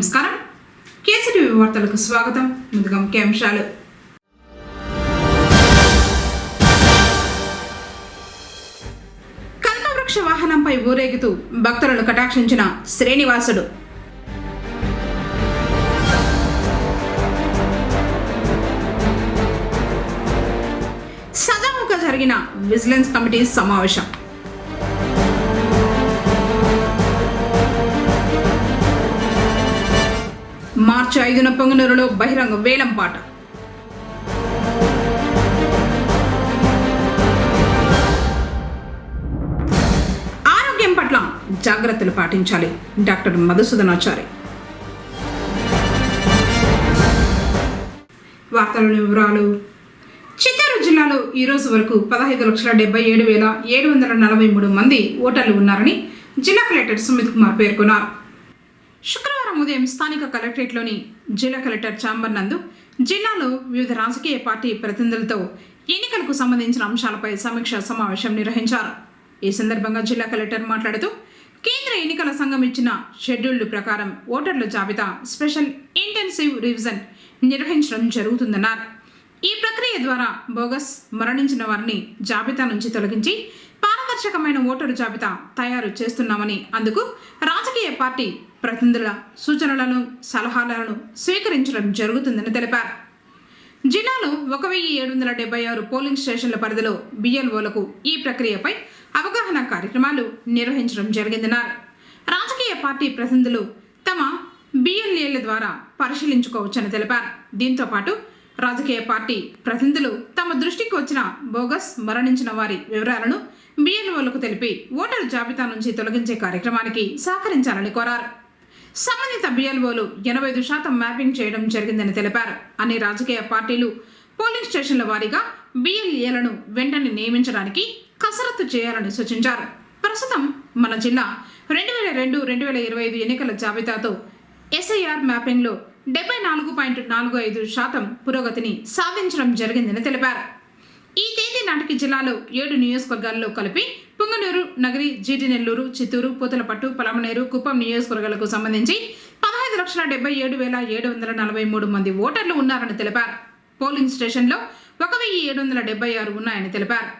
నమస్కారం. కేసీటీవీ వార్తలకు స్వాగతం. ముందుగా ముఖ్యాంశాలు. కల్పవృక్ష వాహనంపై ఊరేగుతూ భక్తులను కటాక్షించిన శ్రీనివాసుడు. సజావుగా జరిగిన విజిలెన్స్ కమిటీ సమావేశం. మార్చి 5న పొంగనూరులో బహిరంగ వేలంపాట. ఆరోగ్యం పట్ల జాగ్రత్తలు పాటించాలి. డాక్టర్ మధుసూదనాచారి. వార్తల వివరాలు. చిత్తూరు జిల్లాలో ఈ రోజు వరకు 15,77,743 మంది ఓటర్లు ఉన్నారని జిల్లా కలెక్టర్ సుమిత్ కుమార్ పేర్కొన్నారు. శుక్రవారం ఉదయం స్థానిక కలెక్టరేట్లోని జిల్లా కలెక్టర్ ఛాంబర్ నందు జిల్లాలో వివిధ రాజకీయ పార్టీ ప్రతినిధులతో ఎన్నికలకు సంబంధించిన అంశాలపై సమీక్షా సమావేశం నిర్వహించారు. ఈ సందర్భంగా జిల్లా కలెక్టర్ మాట్లాడుతూ కేంద్ర ఎన్నికల సంఘం ఇచ్చిన షెడ్యూల్డ్ ప్రకారం ఓటర్ల జాబితా స్పెషల్ ఇంటెన్సివ్ రివిజన్ నిర్వహించడం జరుగుతుందన్నారు. ఈ ప్రక్రియ ద్వారా బోగస్ మరణించిన వారిని జాబితా నుంచి తొలగించి పారదర్శకమైన ఓటరు జాబితా తయారు చేస్తున్నామని, అందుకు రాజకీయ పార్టీ ప్రతినిధుల సూచనలను సలహాలను స్వీకరించడం జరుగుతుందని తెలిపారు. జిల్లాలో 1,776 పోలింగ్ స్టేషన్ల పరిధిలో బిఎల్ఓలకు ఈ ప్రక్రియపై అవగాహన కార్యక్రమాలు నిర్వహించడం జరిగిందన్నారు. రాజకీయ పార్టీ ప్రతినిధులు తమ బిఎల్ఏల ద్వారా పరిశీలించుకోవచ్చని తెలిపారు. దీంతో పాటు రాజకీయ పార్టీ ప్రతినిధులు తమ దృష్టికి వచ్చిన బోగస్ మరణించిన వారి వివరాలను బిఎల్ఓలకు తెలిపి ఓటరు జాబితా నుంచి తొలగించే కార్యక్రమానికి సహకరించాలని కోరారు. సంబంధిత బిఎల్ఓలు 85% మ్యాపింగ్ చేయడం జరిగిందని తెలిపారు. అన్ని రాజకీయ పార్టీలు పోలింగ్ స్టేషన్ల వారీగా బిఎల్ఏలను వెంటనే నియమించడానికి కసరత్తు చేయాలని సూచించారు. ప్రస్తుతం మన జిల్లా 2002-2025 ఎన్నికల జాబితాతో ఎస్ఐఆర్ మ్యాపింగ్లో 74.45% పురోగతిని సాధించడం జరిగిందని తెలిపారు. ఈ తేదీ నాటికి జిల్లాలో 7 నియోజకవర్గాల్లో కలిపి పుంగనూరు, నగరి, జీడి నెల్లూరు, చిత్తూరు, పూతలపట్టు, పలమనేరు, కుప్పం నియోజకవర్గాలకు సంబంధించి 15,77,743 మంది ఓటర్లు ఉన్నారని తెలిపారు. పోలింగ్ స్టేషన్లో 1,776 ఉన్నాయని తెలిపారు.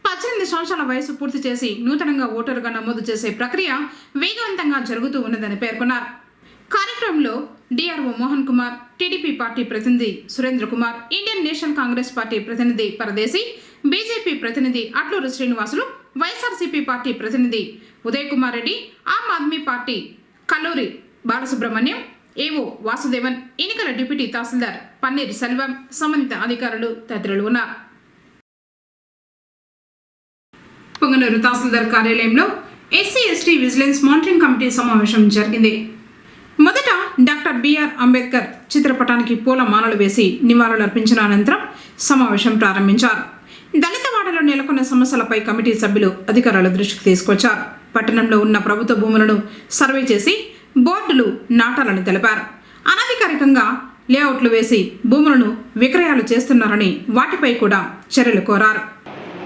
18 సంవత్సరాల వయసు పూర్తి చేసి నూతనంగా ఓటరుగా నమోదు చేసే ప్రక్రియ వేగవంతంగా జరుగుతూ ఉన్నదని పేర్కొన్నారు. కార్యక్రమంలో DRO Mohan Kumar, TDP party ప్రతినిధి Surendra Kumar, Indian National Congress party ప్రతినిధి పరదేశి, బీజేపీ ప్రతినిధి అట్లూరు శ్రీనివాసులు, వైఎస్ఆర్సీపీ పార్టీ ప్రతినిధి ఉదయ్ కుమార్ రెడ్డి, ఆమ్ ఆద్మీ పార్టీ కల్లూరి బాలసుబ్రహ్మణ్యం, ఏవో వాసుదేవన్, ఎన్నికల డిప్యూటీ తహసీల్దార్ పన్నీర్ సెల్వం, సంబంధిత అధికారులు తదితరులు ఉన్నారు. పొంగనూరు తహసీల్దార్ కార్యాలయంలో SC ST vigilance monitoring committee సమావేశం జరిగింది. మొదట డాక్టర్ బిఆర్ అంబేద్కర్ చిత్రపటానికి పూల మాలలు వేసి నివాళులర్పించిన అనంతరం సమావేశం ప్రారంభించారు. దళితవాడలో నెలకొన్న సమస్యలపై కమిటీ సభ్యులు అధికారుల దృష్టికి తీసుకొచ్చారు. పట్టణంలో ఉన్న ప్రభుత్వ భూములను సర్వే చేసి బోర్డులు నాటాలని తెలిపారు. అనధికారికంగా లేఅవుట్లు వేసి భూములను విక్రయాలు చేస్తున్నారని వాటిపై కూడా చర్యలు కోరారు.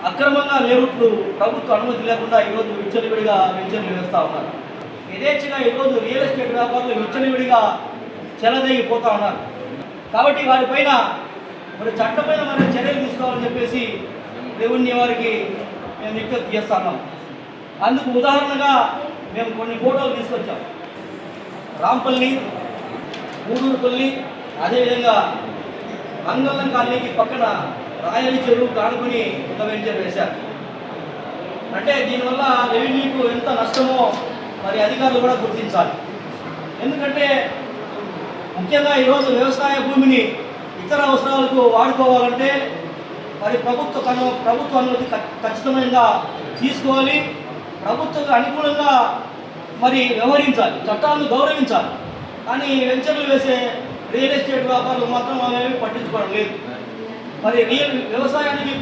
అక్రమంగా లేఅవుట్లు ప్రభుత్వ అనుమతి లేకుండా ఈరోజు విచ్చలవిడిగా వెంచర్లు వేస్తూ ఉన్నారు. యథేచ్ఛగా ఈరోజు రియల్ ఎస్టేట్ వ్యాపారులు విచ్చలవిడిగా చెలదగిపోతూ ఉన్నారు. కాబట్టి వారిపైన మరి చట్టపైన మనం చర్యలు తీసుకోవాలని చెప్పేసి రెవెన్యూ వారికి మేము విజ్ఞప్తి చేస్తున్నాం. అందుకు ఉదాహరణగా మేము కొన్ని ఫోటోలు తీసుకొచ్చాం. రాంపల్లి, గూడూరుపల్లి, అదేవిధంగా మంగళం కాలనీకి పక్కన రాయలి చెరువు కానుకొని ఒక వెంచర్ వేశారు. అంటే దీనివల్ల రెవెన్యూకు ఎంత నష్టమో మరి అధికారులు కూడా గుర్తించాలి. ఎందుకంటే ముఖ్యంగా ఈరోజు వ్యవసాయ భూమిని ఇతర అవసరాలకు వాడుకోవాలంటే మరి ప్రభుత్వ అనుమతి ఖచ్చితంగా తీసుకోవాలి. ప్రభుత్వకు అనుకూలంగా మరి వ్యవహరించాలి, చట్టాలను గౌరవించాలి. కానీ వెంచర్లు వేసే రియల్ ఎస్టేట్ వ్యాపారులు మాత్రం అనేవి పట్టించుకోవడం లేదు. మరి వ్యవసాయానికి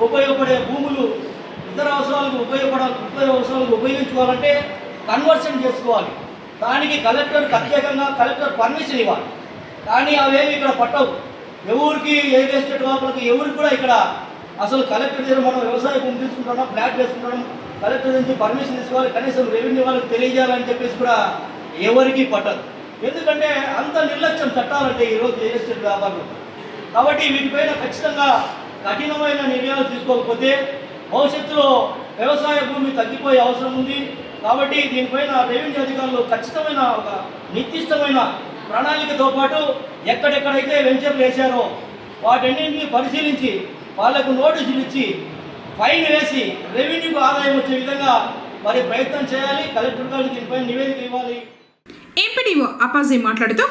ఉపయోగపడే భూములు ఇతర అవసరాలకు ఉపయోగించుకోవాలంటే కన్వర్షన్ చేసుకోవాలి. దానికి ప్రత్యేకంగా కలెక్టర్ పర్మిషన్ ఇవ్వాలి. కానీ అవేమి ఇక్కడ పట్టవు. ఎవరికి రియల్ ఎస్టేట్ వ్యాపారులకు ఎవరికి కూడా ఇక్కడ అసలు కలెక్టర్ దగ్గర మనం వ్యవసాయ భూమి తీసుకుంటున్నాం, ఫ్లాట్ వేసుకుంటున్నాం, కలెక్టర్ నుంచి పర్మిషన్ తీసుకోవాలి, కనీసం రెవెన్యూ వాళ్ళకి తెలియజేయాలని చెప్పేసి కూడా ఎవరికి పట్టదు. ఎందుకంటే అంత నిర్లక్ష్యం చట్టాలంటే ఈరోజు రియల్ ఎస్టేట్ వ్యాపారులు. కాబట్టి వీటిపైన ఖచ్చితంగా కఠినమైన నిర్ణయాలు తీసుకోకపోతే భవిష్యత్తులో వ్యవసాయ భూమి తగ్గిపోయే అవసరం ఉంది. కాబట్టి దీనిపైన రెవెన్యూ అధికారులు ఖచ్చితమైన ఒక నిర్దిష్టమైన ప్రణాళికతో పాటు ఎక్కడెక్కడైతే వెంచర్లు వేశారో వాటన్నింటినీ పరిశీలించి వాళ్లకు నోటీసులు ఇచ్చి ఫైన్ వేసి రెవెన్యూకు ఆదాయం వచ్చే విధంగా మరి ప్రయత్నం చేయాలి. కలెక్టర్ గారు దీనిపైన నివేదిక ఇవ్వాలి. ఎంపీడీఓ అపాజీ మాట్లాడుతూ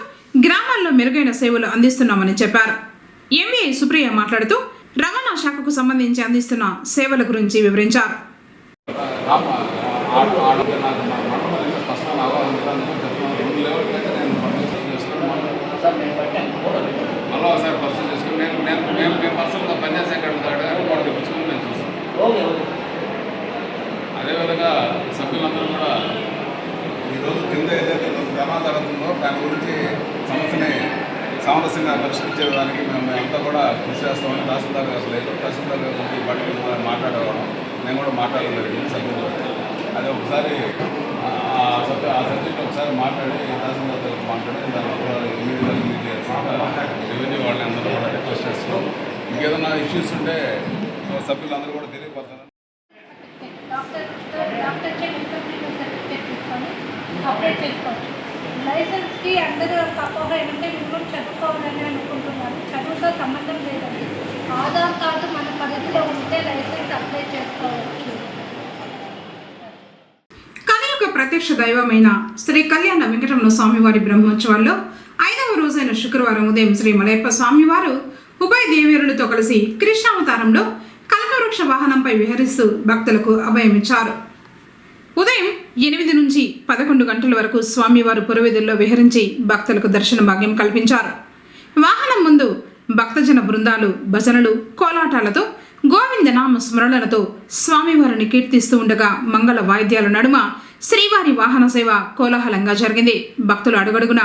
గ్రామాల్లో మెరుగైన సేవలు అందిస్తున్నామని చెప్పారు. ఎంవీఐ సుప్రియ మాట్లాడుతూ రవాణా శాఖకు సంబంధించి అందిస్తున్న సేవల గురించి వివరించారు. ఒకసారి పరిస్థితి చేసుకుని మేము పర్సనల్గా పనిచేసే కాడ రిపోర్ట్ తెప్పించుకుని నేను చూస్తాను. అదేవిధంగా సభ్యులందరూ కూడా ఈరోజు కింద ఏదైతే ప్రమాదం జరుగుతుందో దాని గురించి సమస్యని సామరస్యంగా పరిష్కరించేదానికి మేము అంతా కూడా కృషి చేస్తామని తహసీల్దార్ గారు లేదు, తహసీల్దార్ గారు గురించి బట్టి మాట్లాడేవాళ్ళం. నేను కూడా మాట్లాడడం జరిగింది సభ్యులతో. అది ఒకసారి ఆ సబ్జెక్ట్ ఒకసారి మాట్లాడి తహసీల్దార్ గారు మాట్లాడి దాని ఇమీడియట్గా రెవెన్యూ వాళ్ళని అందరూ కూడా రిక్వెస్ట్ చేస్తున్నాం. ఇంకేదైనా ఇష్యూస్ ఉంటే సభ్యులందరూ కూడా తెలియపడతారు. అప్లై చేసుకోవచ్చు. లైసెన్స్కి అందరూ అపోహ ఏంటంటే మినిమం చదువుకోవాలని అనుకుంటున్నారు. చదువుతో సంబంధం లేదండి. ఆధార్ కార్డు మన పరిధిలో ఉంటే లైసెన్స్ అప్లై చేసుకోవచ్చు. కలియుగ ప్రత్యక్ష దైవమైన శ్రీ కళ్యాణ వెంకటరమణ స్వామివారి బ్రహ్మోత్సవాల్లో 5వ రోజైన శుక్రవారం ఉదయం శ్రీ మలయప్ప స్వామివారు ఉభయ దేవేరులతో కలిసి కృష్ణావతారంలో కల్పవృక్ష వాహనంపై విహరిస్తూ భక్తులకు అభయమిచ్చారు. ఉదయం 8 నుంచి 11 గంటల వరకు స్వామివారు పురవీధుల్లో విహరించి భక్తులకు దర్శన భాగ్యం కల్పించారు. వాహనం ముందు భక్తజన బృందాలు భజనలు కోలాటాలతో గోవిందనామ స్మరణలతో స్వామివారిని కీర్తిస్తూ ఉండగా మంగళ వాయిద్యాల నడుమ శ్రీవారి వాహన సేవ కోలాహలంగా జరిగింది. భక్తులు అడుగడుగున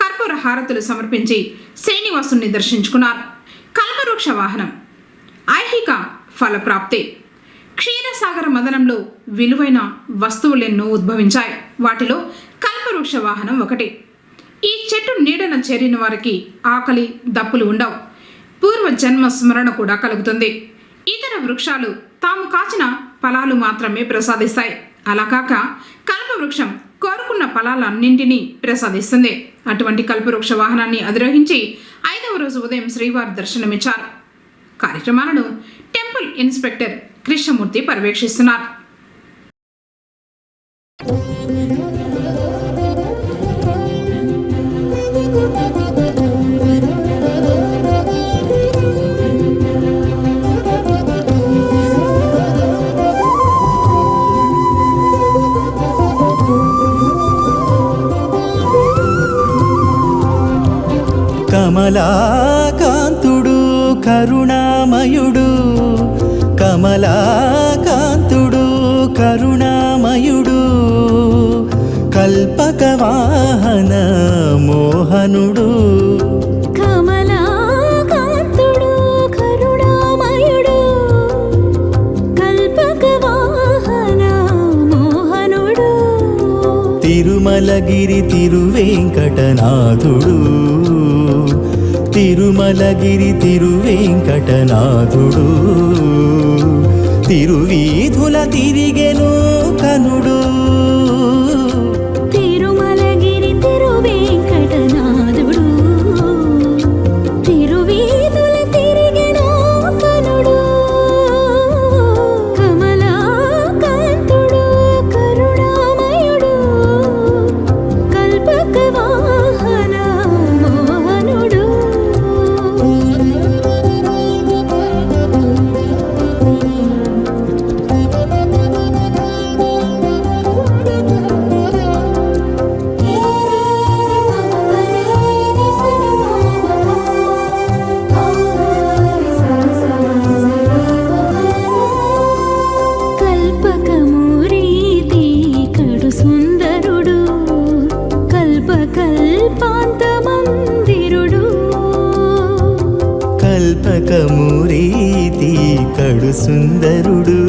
కర్పూర హారతులు సమర్పించి శ్రీనివాసుని దర్శించుకున్నారు. కల్పవృక్ష వాహనం ఐహిక ఫలప్రాప్తి. క్షీరసాగర మదనంలో విలువైన వస్తువులెన్నో ఉద్భవించాయి. వాటిలో కల్పవృక్ష వాహనం ఒకటి. ఈ చెట్టు నీడన చేరిన వారికి ఆకలి దప్పులు ఉండవు. పూర్వ జన్మ స్మరణ కూడా కలుగుతుంది. ఇతర వృక్షాలు తాము కాచిన ఫలాలు మాత్రమే ప్రసాదిస్తాయి. అలా కాక కల్పవృక్షం కోరుకున్న ఫలాలన్నింటినీ ప్రసాదిస్తుంది. అటువంటి కల్పవృక్ష వాహనాన్ని అధిరోహించి 5వ రోజు ఉదయం శ్రీవారి దర్శనమిచ్చారు. కార్యక్రమాలను టెంపుల్ ఇన్స్పెక్టర్ కృష్ణమూర్తి పర్యవేక్షిస్తున్నారు. కమలాకాంతుడు కరుణామయుడు, కమలాకాంతుడు కరుణామయుడు, కల్పక వాహన మోహనుడు. కమలాకాంతుడు కరుణామయుడు, కల్పక వాహన మోహనుడు. తిరుమలగిరి తిరువేంకటనాథుడు, తిరుమలగిరి తిరువేంకటనాథుడు, తిరువీధుల తిరిగెను కనుడు. తిరుమలగిరి తిరువేంకటనాథుడు, తిరువీధుల తిరిగెను కనుడు. కమలాకాంతుడు కరుణామయుడు, కల్పక వాహన మోహనుడు. కల్పకమూరీతి కడు సుందరుడు, కల్పకల్పాంతమందిరుడు. కల్పకమూరీతి కడు సుందరుడు,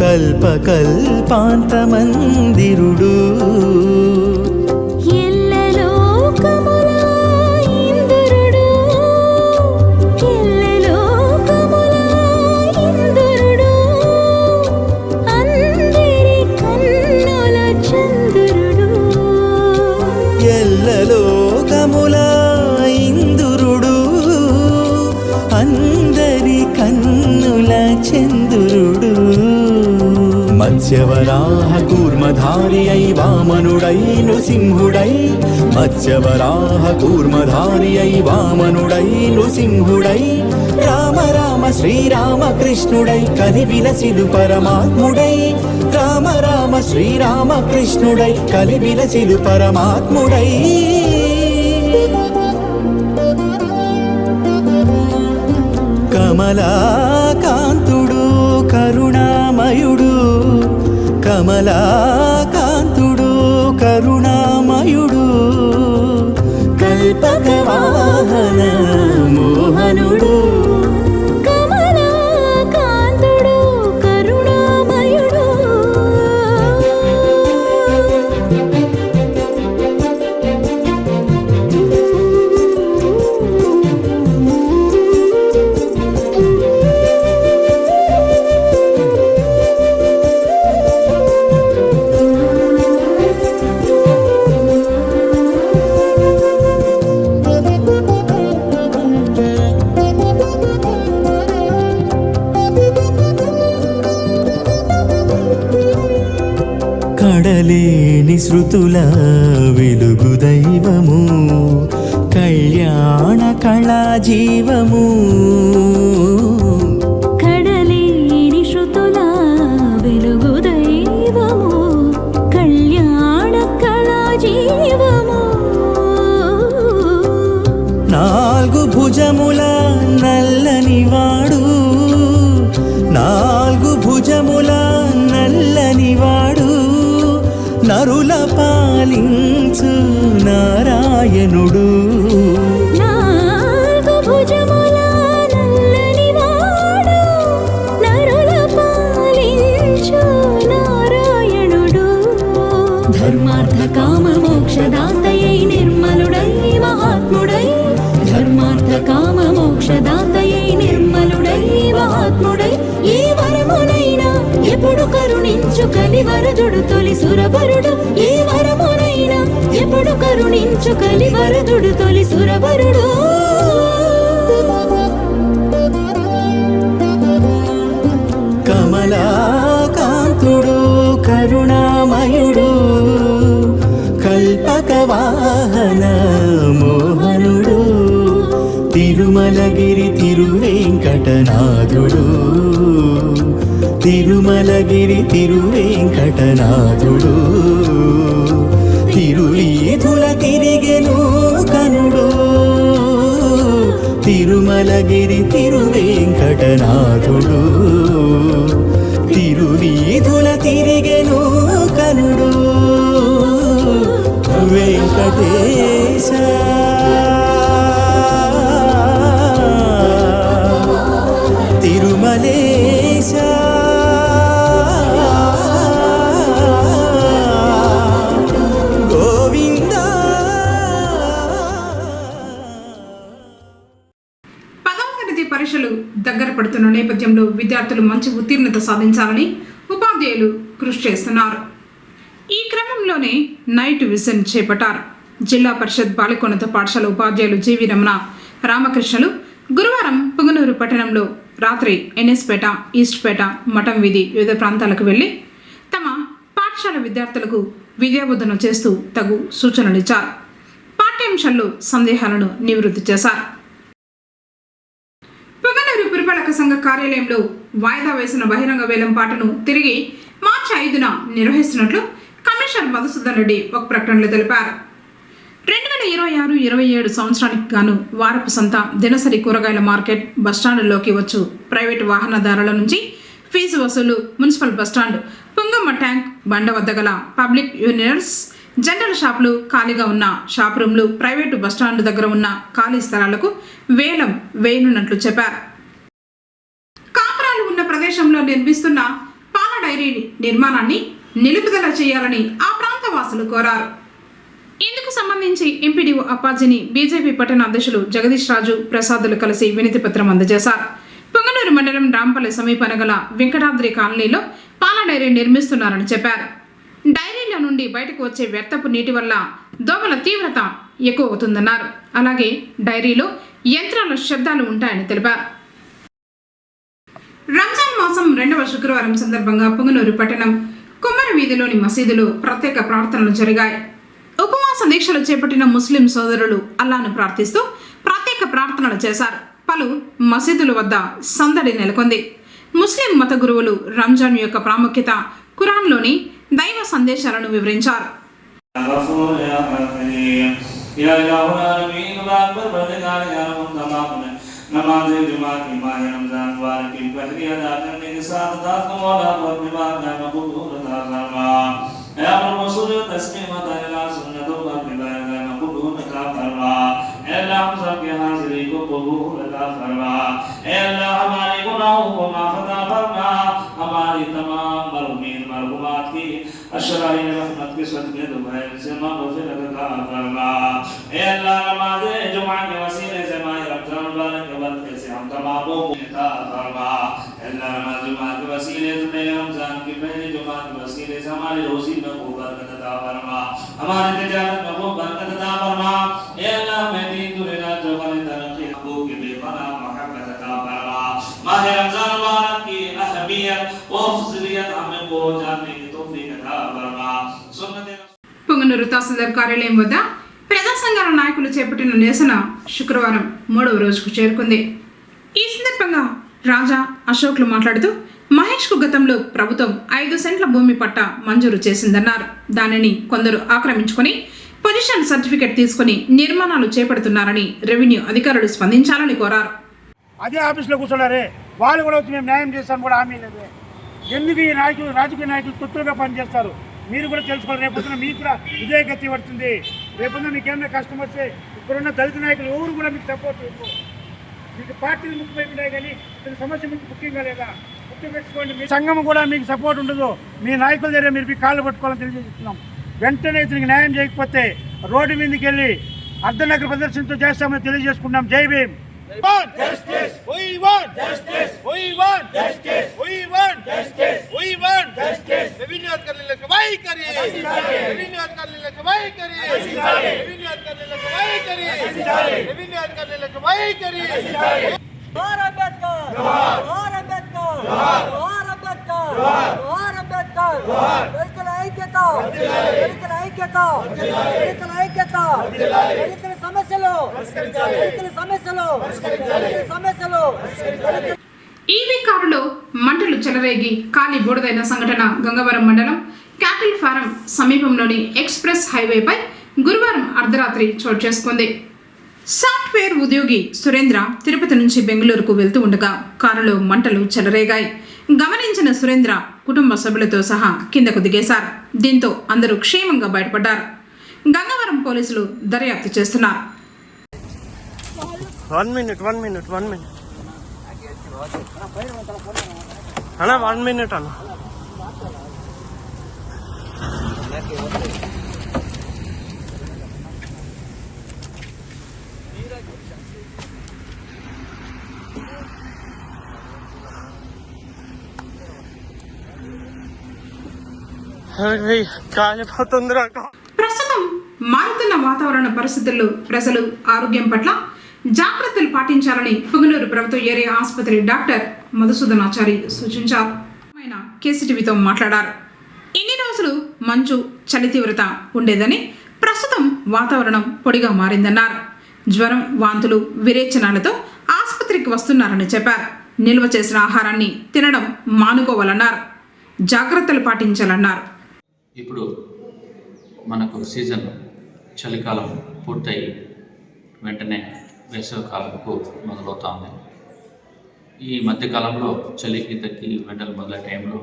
కల్పకల్పాంతమందిరుడు. ఎల్లలో మత్స్యవరాహ కూర్మధారి అయి వామనుడై నృసింహుడై మత్స్యవరాహ కూర్మధారి అయి వామనుడై నృసింహుడై రామ రామ శ్రీరామ కృష్ణుడై కలి విలసిలు పరమాత్ముడై రామ రామ శ్రీరామ కృష్ణుడై కలి విలసిలు పరమాత్ముడై కమలాకాంతుడు కరుణామయుడు కమలాకాంతుడు కరుణామయుడు కల్పకవాహన మోహనుడు కమలాకాంతుడు కరుణామయుడు కడలేని శృతుల వెలుగు దైవము కళ్యాణ కళా జీవము కడలేని శృతుల వెలుగు దైవము కళ్యాణ కళా జీవము నాలుగు భుజముల నల్లని వాడు నాలుగు భుజముల నల్లని వాడు నరుల పాలించు నారాయణుడు నాలుగు భుజముల నల్లని వాడు నరుల పాలించు నారాయణుడు ధర్మార్థ కామ మోక్షదాతయై నిర్మలుడై మహాత్ముడై ధర్మార్థ కామ మోక్షదాతయై నిర్మలుడై మహాత్ముడై ఏ వరమునైనా ఎప్పుడు కరుణించు కలివరదుడు తొలి సురవరుడు ఏ వరమునైనా ఎప్పుడు కరుణించు కలివరదుడు తొలి సురవరుడు కమలాకాంతుడు కరుణామయుడు కల్పకవాహన మోహనుడు తిరుమలగిరి తిరువేంకటనాథుడు తిరుమలగిరి తిరువేంకటనాథుడు తిరువీధుల తిరిగెను కనుడు తిరుమలగిరి తిరువేంకటనాథుడు తిరువీధుల తిరిగెను కనుడు వెంకటేశ తిరుమలేశ గోవింద పదవ తరగతి పరీక్షలు దగ్గర పడుతున్న నేపథ్యంలో విద్యార్థులు మంచి ఉత్తీర్ణత సాధించాలని ఉపాధ్యాయులు కృషి చేస్తున్నారు. ఈ క్రమంలోనే నైట్ విజన్ చేపట్టారు. జిల్లా పరిషత్ బాలికోన్నత పాఠశాల ఉపాధ్యాయులు జీవి రమణ రామకృష్ణలు గురువారం పుంగనూరు పట్టణంలో రాత్రి ఎన్ఎస్పేట, ఈస్ట్పేట, మఠం వీధి వివిధ ప్రాంతాలకు వెళ్లి తమ పాఠశాల విద్యార్థులకు విద్యాబోధన చేస్తూ తగు సూచనలు ఇచ్చారు. పాఠ్యాంశాల్లో సందేహాలను నివృత్తి చేశారు. పుంగనూరు పురపాలక సంఘ కార్యాలయంలో వాయిదా వేసిన బహిరంగ వేలం పాటను తిరిగి మార్చి 5న నిర్వహిస్తున్నట్లు కమిషనర్ మధుసూదన్ రెడ్డి ఒక ప్రకటనలో తెలిపారు. 2026-27 సంవత్సరానికి గాను వారపు సంత, దినసరి కూరగాయల మార్కెట్, బస్టాండులోకి వచ్చు ప్రైవేటు వాహనదారుల నుంచి ఫీజు వసూలు, మున్సిపల్ బస్టాండ్, పుంగమ్మ ట్యాంక్ బండ వద్ద గల పబ్లిక్ యూనియన్స్, జనరల్ షాపులు, ఖాళీగా ఉన్న షాప్ రూమ్లు, ప్రైవేటు బస్టాండ్ దగ్గర ఉన్న ఖాళీ స్థలాలకు వేలం వేయనున్నట్లు చెప్పారు. కాపురాలు ఉన్న ప్రదేశంలో నిర్మిస్తున్న పాల డైరీ నిర్మాణాన్ని నిలుపుదల చేయాలని ఆ ప్రాంత వాసులు కోరారు. ఇందుకు సంబంధించి ఎంపీడీఓ అప్పాజీని బీజేపీ పట్టణ అధ్యక్షులు జగదీష్ రాజు, ప్రసాదులు కలిసి వినతి పత్రం అందజేశారు. పుంగనూరు మండలం రాంపల్లి సమీపన గల వెంకటాద్రి కాలనీలో పాల డైరీ నిర్మిస్తున్నారని చెప్పారు. డైరీలో నుండి బయటకు వచ్చే వ్యర్థపు నీటి వల్ల దోమల తీవ్రత ఎక్కువ అవుతుందన్నారు. అలాగే డైరీలో యంత్రాల శబ్దాలు ఉంటాయని తెలిపారు. రంజాన్ మాసం 2వ శుక్రవారం సందర్భంగా పుంగనూరు పట్టణం ప్రధాన వీధిలోని మసీదులో ప్రత్యేక ప్రార్థనలు జరిగాయి. ఉపవాస దీక్షలు చేపట్టిన ముస్లిం సోదరులు అల్లాను ప్రార్థిస్తూ ప్రత్యేక ప్రార్థనలు చేశారు. పలు మసీదుల వద్ద సందడి నెలకొంది. ముస్లిం మత గురువులు రంజాన్ యొక్క ప్రాముఖ్యత, ఖురాన్లోని దైవ సందేశాలను వివరించారు. नमाज जुमा की माह रमजान वार की पहली अदा करने के साथ दात मौला पर बीमार का मकबूल अता फरमा ए अमर मसूल तस्मीम अता सुन्नतों पर बीमार का मकबूल अता फरमा ए अल्लाह हम सब के हाजिरी को कबूल अता फरमा ए अल्लाह हमारे गुनाहों को माफ अता फरमा हमारी तमाम मरहूमीन मरहूमात की अशराई रहमत के सदके दुआएं से मगफिरत अता फरमा ए अल्लाह नमाज जुमा के वसीले से माह रमजान वार से हम तमामों को अता फरमा अल्लाह नमाज जुमा के वसीले से रमजान की पहली जुमा के वसीले से हमारी रोजी में खूब बरकत अता फरमा हमारे तिजारत में खूब बरकत अता फरमा ए अल्लाह मैं दीन दुनिया जवानी तरक्की अबू के बेपनाह मोहब्बत अता फरमा माह रमजान मुबारक की अहमियत और फजीलियत हमें को जानने की तौफीक अता फरमा सुन्नत పొంగనూరు తహసీల్దార్ కార్యాలయం వద్ద ప్రజా సంఘాల నాయకులు చేపట్టిన నిరసన శుక్రవారం 3వ రోజుకు చేరుకుంది. ఈ సందర్భంగా రాజా అశోక్లు మాట్లాడుతూ మహేష్కు గతంలో ప్రభుత్వం 5 సెంట్ల భూమి పట్టా మంజూరు చేసిందన్నారు. దానిని కొందరు ఆక్రమించుకొని పొజిషన్ సర్టిఫికెట్ తీసుకుని నిర్మాణాలు చేపడుతున్నారని రెవెన్యూ అధికారులు స్పందించాలని కోరారు. అదే ఆఫీస్లో కూర్చున్నారే, వాళ్ళు కూడా వచ్చి మేము న్యాయం చేస్తాను కూడా హామీ లేదు. ఎందుకు ఈ నాయకులు రాజకీయ నాయకులు తొత్తులుగా పనిచేస్తారు? మీరు కూడా తెలుసుకోవాలి. రేపొద్దున మీకు కూడా ఇదే గతి పడుతుంది. రేపొద్దున మీకు ఏమైనా కష్టం వస్తే ఇక్కడున్న దళిత నాయకులు ఎవరు కూడా మీకు సపోర్ట్ ఇవ్వరు. మీకు పార్టీలు ముఖ్యమైపోయినాయి కానీ ఇతని సమస్య మీకు ముఖ్యంగా లేదా గుర్తుపెట్టుకోండి. మీ సంఘం కూడా మీకు సపోర్ట్ ఉండదు. మీ నాయకుల దగ్గర మీరు మీ కాళ్ళు పట్టుకోవాలని తెలియజేస్తున్నాం. వెంటనే ఇతనికి న్యాయం చేయకపోతే రోడ్డు మీదకి వెళ్ళి అర్ధనగర ప్రదర్శనతో చేస్తామని తెలియజేసుకున్నాం. జై Bhim. Justice. We want justice. We want justice. We want justice. We want justice. Revenue करने लगे भाई करिए. रेवेन्यू करने लगे भाई करिए. रेवेन्यू करने लगे भाई करिए. रेवेन्यू करने लगे भाई करिए. जोहार अंबेडकर. जोहार अंबेडकर. जोहार अंबेडकर. जोहार अंबेडकर. दलित ఐక్యత. దళిత ఐక్యత. దళిత ఐక్యత. దళిత సమస్యలు. దళిత సమస్యలు. దళిత సమస్యలు. ఈవీ కారులో మంటలు చెలరేగి కాలి బూడిదైన సంఘటన గంగవరం మండలం క్యాటిల్ ఫారం సమీపంలోని ఎక్స్ప్రెస్ హైవేపై గురువారం అర్ధరాత్రి చోటు చేసుకుంది. సాఫ్ట్వేర్ ఉద్యోగి సురేంద్ర తిరుపతి నుంచి బెంగళూరుకు వెళ్తూ ఉండగా కారులో మంటలు చెలరేగాయి. గమనించిన సురేంద్ర కుటుంబ సభ్యులతో సహా కిందకు దిగేశారు. దీంతో అందరూ క్షేమంగా బయటపడ్డారు. గంగవరం పోలీసులు దర్యాప్తు చేస్తున్నారు. 1 minute అన్న 1 minute అన్న. ప్రస్తుతం మారుతున్న వాతావరణ పరిస్థితుల్లో ప్రజలు ఆరోగ్యం పట్ల జాగ్రత్తలు పాటించాలని పుంగనూరు ప్రభుత్వ ఏరియా ఆసుపత్రి డాక్టర్ మధుసూదనాచారి సూచించారు. కేసీటీవీతో మాట్లాడారు. ఇన్ని రోజులు మంచు చలి తీవ్రత ఉండేదని, ప్రస్తుతం వాతావరణం పొడిగా మారిందన్నారు. జ్వరం, వాంతులు, విరేచనాలతో ఆసుపత్రికి వస్తున్నారని చెప్పారు. నిల్వ చేసిన ఆహారాన్ని తినడం మానుకోవాలన్నారు. జాగ్రత్తలు పాటించాలన్నారు. ఇప్పుడు మనకు సీజన్ చలికాలం పూర్తయి వెంటనే వేసవికాలంకు మొదలవుతుంది. ఈ మధ్యకాలంలో చలికి తగ్గి వెంటలు మొదలైన టైంలో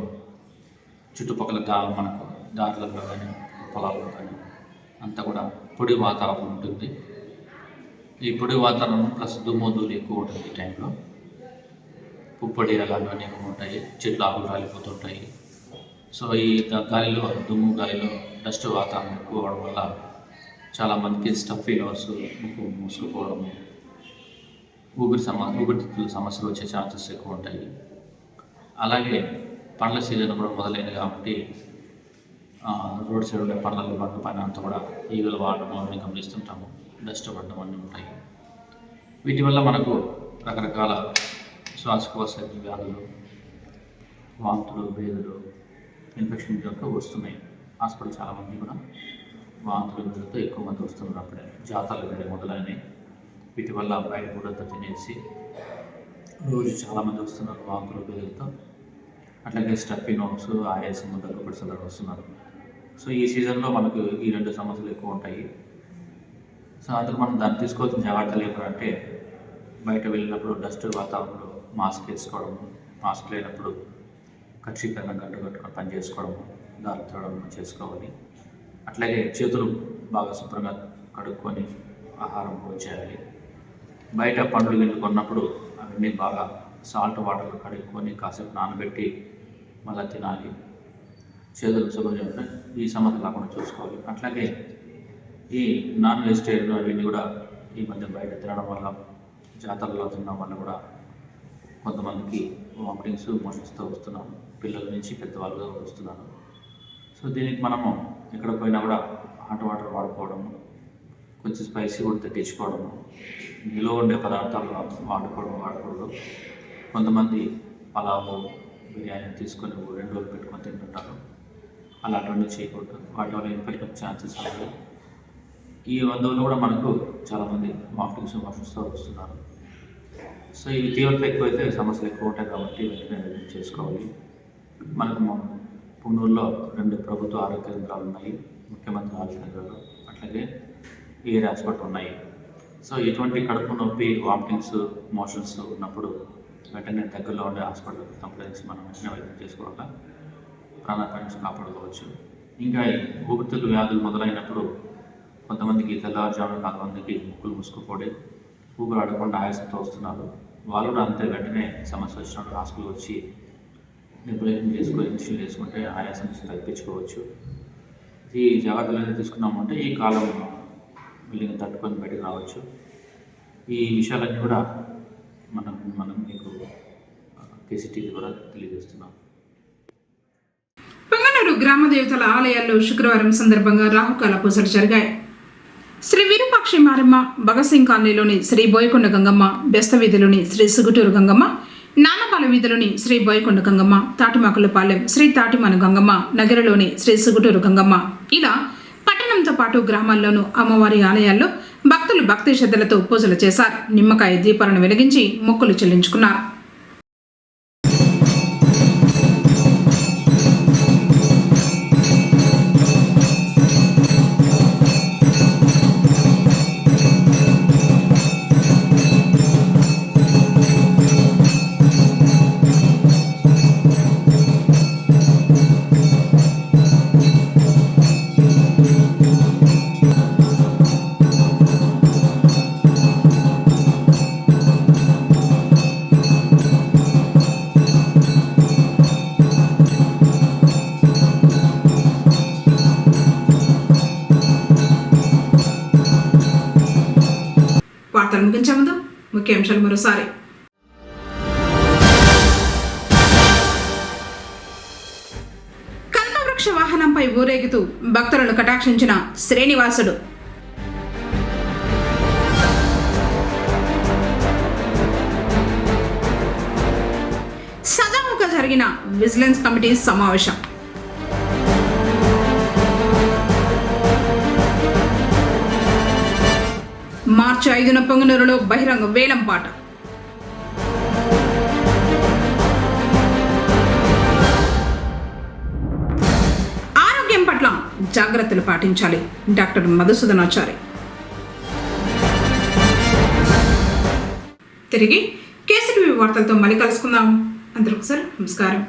చుట్టుపక్కల మనకు దారులలో కానీ పొలాల్లో కానీ అంతా కూడా పొడి వాతావరణం ఉంటుంది. ఈ పొడి వాతావరణం ప్లస్ దుమ్ము ఎక్కువ ఉంటుంది. ఈ టైంలో పుప్పొడి అలాంటివన్నీ ఎక్కువ ఉంటాయి. చెట్లు ఆకులు రాలిపోతుంటాయి. సో ఈ గాలిలో దుమ్ము గాలిలో డస్ట్ వాతావరణం ఎక్కువ అవడం వల్ల చాలామందికి స్టఫీ లాస్, ముక్కు మూసుకుపోవడం, ఊపిరితిత్తుల సమస్యలు వచ్చే ఛాన్సెస్ ఎక్కువ ఉంటాయి. అలాగే పండ్ల సీజన్ కూడా మొదలైంది కాబట్టి రోడ్ సైడ్ ఉండే పండ్ల బండ్ల పైన అంతా కూడా ఈగలు వాడడం అవన్నీ గమనిస్తుంటాము. డస్ట్ పడడం అన్నీ ఉంటాయి. వీటి వల్ల మనకు రకరకాల శ్వాసకోశ వ్యాధులు, వాంతులు, వేదులు, ఇన్ఫెక్షన్ జోన్తో వస్తున్నాయి. హాస్పిటల్ చాలామంది కూడా వాంతులు విడుదలతో ఎక్కువ మంది వస్తున్నారు. అప్పుడే జాతరలు వేరే మొదలైనవి. వీటి వల్ల బయట కూడా తినేసి రోజు చాలామంది వస్తున్నారు వాంతులు విడుదలతో. అట్లాగే స్టఫీ నోట్స్, ఆయాసం, దగ్గు వస్తున్నారు. సో ఈ సీజన్లో మనకు ఈ 2 సమస్యలు ఎక్కువ ఉంటాయి. సో అందుకు మనం దాన్ని తీసుకోవాల్సిన జాగ్రత్తలు ఏమంటే బయట వెళ్ళినప్పుడు డస్ట్ వాతావరణంలో మాస్క్ వేసుకోవడము, మాస్క్ లేనప్పుడు ఖచ్చితంగా గడ్డ కట్టుకొని పని చేసుకోవడము, దారి తేవడం చేసుకోవాలి. అట్లాగే చేతులు బాగా శుభ్రంగా కడుక్కొని ఆహారం చేయాలి. బయట పండ్లు గిన్నెలు కొన్నప్పుడు అవన్నీ బాగా సాల్ట్ వాటర్లో కడుక్కొని కాసేపు నానబెట్టి మళ్ళీ తినాలి. చేతులు శుభ్రంగా ఈ సమస్య లేకుండా చూసుకోవాలి. అట్లాగే ఈ నాన్ వెజిటేరియన్ అవన్నీ కూడా ఈ మధ్య బయట తినడం వల్ల, జాతరలో తినడం వల్ల కూడా కొంతమందికి వామిటింగ్స్, మోషన్స్తో వస్తున్నాను. పిల్లల నుంచి పెద్దవాళ్ళుగా వస్తున్నాను. సో దీనికి మనము ఎక్కడ పోయినా కూడా హాట్ వాటర్ వాడుకోవడము, కొంచెం స్పైసీ కూడా తగ్గించుకోవడము, నిలో ఉండే పదార్థాలు వాడకూడదు. కొంతమంది పలావు, బిర్యానీ తీసుకొని 2 రోజులు పెట్టుకొని తింటుంటారు. అలాంటివన్నీ చేయకూడదు. వాటి వల్ల ఇన్ఫెక్షన్ ఛాన్సెస్ ఉన్నాయి. ఈ అందువల్ల కూడా మనకు చాలామంది వామిటింగ్స్, మోషన్స్తో వస్తున్నారు. సో ఇవి తీవ్రత ఎక్కువైతే సమస్యలు ఎక్కువ ఉంటాయి కాబట్టి వెంటనే చేసుకోవాలి. మనకు పుంగనూరులో 2 ప్రభుత్వ ఆరోగ్య కేంద్రాలు ఉన్నాయి, ముఖ్యమంత్రి ఆరోగ్య కేంద్రాలు, అట్లాగే ఏరియా హాస్పిటల్ ఉన్నాయి. సో ఎటువంటి కడుపు నొప్పి, వామిటింగ్స్, మోషన్స్ ఉన్నప్పుడు వెంటనే దగ్గరలో ఉండే హాస్పిటల్కి సంప్రదించి మనం వెంటనే వైద్యం చేసుకోవడం వల్ల ప్రాణాపాయం కాపాడుకోవచ్చు. ఇంకా ఊపిరితిత్తుల వ్యాధులు మొదలైనప్పుడు కొంతమందికి తెల్లవారుజామున 4 మందికి ముక్కులు మూసుకుపోయి ఊపిరి ఆడకుండా ఆయాసంతో వస్తున్నారు. వాళ్ళు కూడా అంతే. వెంటనే సమస్య వచ్చినప్పుడు హాస్పిటల్ వచ్చి నెబులైజేషన్ చేసుకొని ఇంజక్షన్ చేసుకుంటే ఆయాసం తగ్గించుకోవచ్చు. ఈ జాగ్రత్తలు తీసుకున్నామంటే ఈ కాలం బిల్డింగ్ తట్టుకొని బయటకు రావచ్చు. ఈ విషయాలన్నీ కూడా మనం మీకు కేసీటీవీ ద్వారా తెలియజేస్తున్నాం. పొంగనూరు గ్రామ దేవతల ఆలయాల్లో శుక్రవారం సందర్భంగా రాహుకాల పూజలు జరిగాయి. శ్రీ విరూపాక్షి మారమ్మ, భగత్ సింగ్ కాలనీలోని శ్రీ బోయకొండ గంగమ్మ, బెస్త వీధిలోని శ్రీ సుగుటూరు గంగమ్మ, నానపాల వీధిలోని శ్రీ బోయకొండ గంగమ్మ, తాటిమాకులపాలెం శ్రీ తాటిమాను గంగమ్మ, నగరలోని శ్రీ సుగుటూరు గంగమ్మ, ఇలా పట్టణంతో పాటు గ్రామాల్లోనూ అమ్మవారి ఆలయాల్లో భక్తులు భక్తి శ్రద్ధలతో పూజలు చేశారు. నిమ్మకాయ దీపాలను వెలిగించి మొక్కులు చెల్లించుకున్నారు. వార్తలు ముగించే ముందు ముఖ్యాంశాలు మరోసారి. కల్పవృక్ష వాహనంపై ఊరేగుతూ భక్తులను కటాక్షించిన శ్రీనివాసుడు. సజావుగా జరిగిన విజిలెన్స్ కమిటీ సమావేశం. మార్చి 5న పొంగనూరులో బహిరంగ వేలం పాట. ఆరోగ్యం పట్ల జాగ్రత్తలు పాటించాలి. డాక్టర్ మధుసూదనాచారి. తిరిగి కేసీటీవీ వార్తలతో మళ్ళీ కలుసుకుందాం. అందరికీ నమస్కారం.